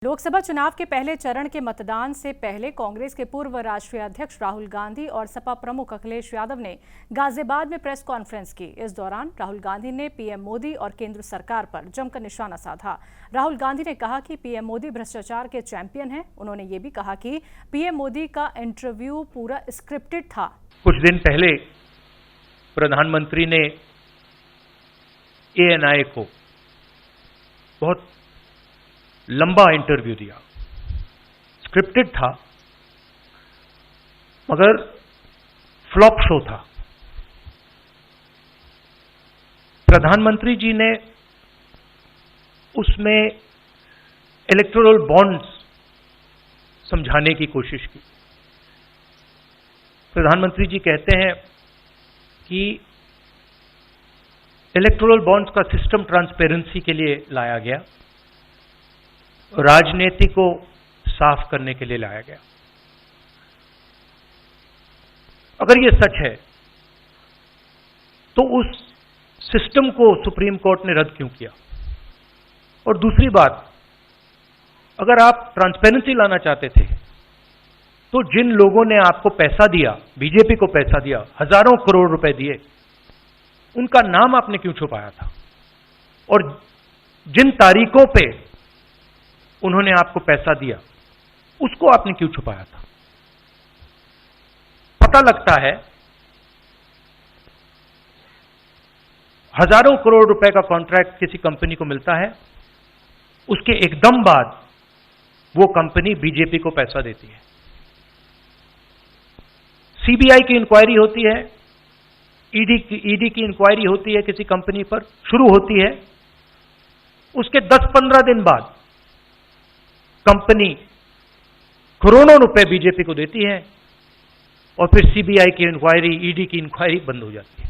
लोकसभा चुनाव के पहले चरण के मतदान से पहले कांग्रेस के पूर्व राष्ट्रीय अध्यक्ष राहुल गांधी और सपा प्रमुख अखिलेश यादव ने गाजियाबाद में प्रेस कॉन्फ्रेंस की। इस दौरान राहुल गांधी ने पीएम मोदी और केंद्र सरकार पर जमकर निशाना साधा। राहुल गांधी ने कहा कि पीएम मोदी भ्रष्टाचार के चैंपियन हैं। उन्होंने ये भी कहा कि पीएम मोदी का इंटरव्यू पूरा स्क्रिप्टेड था। कुछ दिन पहले प्रधानमंत्री ने ANI को बहुत लंबा इंटरव्यू दिया। स्क्रिप्टेड था मगर फ्लॉप शो था। प्रधानमंत्री जी ने उसमें इलेक्टोरल बॉन्ड्स समझाने की कोशिश की। प्रधानमंत्री जी कहते हैं कि इलेक्टोरल बॉन्ड्स का सिस्टम ट्रांसपेरेंसी के लिए लाया गया, राजनीति को साफ करने के लिए लाया गया। अगर ये सच है तो उस सिस्टम को सुप्रीम कोर्ट ने रद्द क्यों किया? और दूसरी बात, अगर आप ट्रांसपेरेंसी लाना चाहते थे तो जिन लोगों ने आपको पैसा दिया, बीजेपी को पैसा दिया, हजारों करोड़ रुपए दिए, उनका नाम आपने क्यों छुपाया था? और जिन तारीखों पे उन्होंने आपको पैसा दिया उसको आपने क्यों छुपाया था? पता लगता है हजारों करोड़ रुपए का कॉन्ट्रैक्ट किसी कंपनी को मिलता है, उसके एकदम बाद वो कंपनी बीजेपी को पैसा देती है। सीबीआई की इंक्वायरी होती है, ईडी की इंक्वायरी होती है, किसी कंपनी पर शुरू होती है, उसके 10-15 दिन बाद कंपनी करोड़ों रुपए बीजेपी को देती है और फिर सीबीआई की इंक्वायरी, ईडी की इंक्वायरी बंद हो जाती है।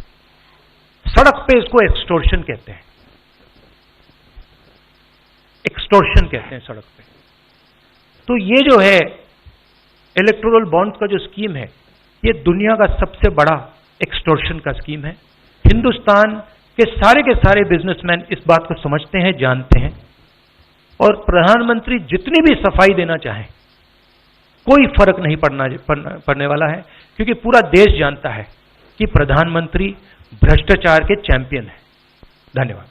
सड़क पे इसको एक्सटॉर्शन कहते हैं। एक्सटॉर्शन कहते हैं सड़क पे। तो ये जो है इलेक्टोरल बॉन्ड्स का जो स्कीम है, ये दुनिया का सबसे बड़ा एक्सटॉर्शन का स्कीम है। हिंदुस्तान के सारे बिजनेसमैन इस बात को समझते हैं, जानते हैं, और प्रधानमंत्री जितनी भी सफाई देना चाहें कोई फर्क नहीं पड़ने वाला है, क्योंकि पूरा देश जानता है कि प्रधानमंत्री भ्रष्टाचार के चैंपियन हैं। धन्यवाद।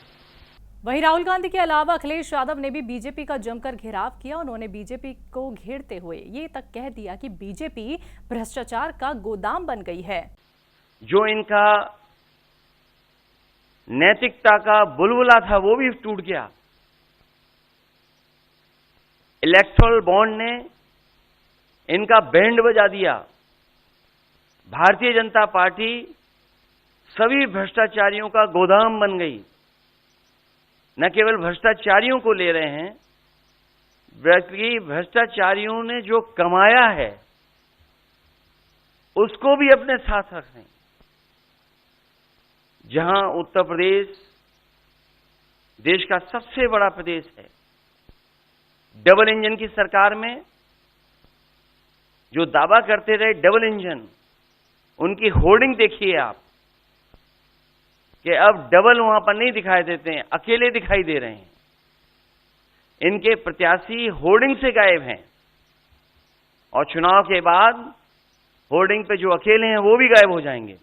वहीं राहुल गांधी के अलावा अखिलेश यादव ने भी बीजेपी का जमकर घेराव किया। उन्होंने बीजेपी को घेरते हुए ये तक कह दिया कि बीजेपी भ्रष्टाचार का गोदाम बन गई है। जो इनका नैतिकता का बुलबुला था वो भी टूट गया। इलेक्टोरल बॉन्ड ने इनका बैंड बजा दिया। भारतीय जनता पार्टी सभी भ्रष्टाचारियों का गोदाम बन गई। न केवल भ्रष्टाचारियों को ले रहे हैं, बल्कि भ्रष्टाचारियों ने जो कमाया है उसको भी अपने साथ रख रहे हैं। जहां उत्तर प्रदेश देश का सबसे बड़ा प्रदेश है, डबल इंजन की सरकार में जो दावा करते रहे डबल इंजन, उनकी होर्डिंग देखिए आप कि अब डबल वहां पर नहीं दिखाई देते हैं, अकेले दिखाई दे रहे हैं। इनके प्रत्याशी होर्डिंग से गायब हैं और चुनाव के बाद होर्डिंग पे जो अकेले हैं वो भी गायब हो जाएंगे।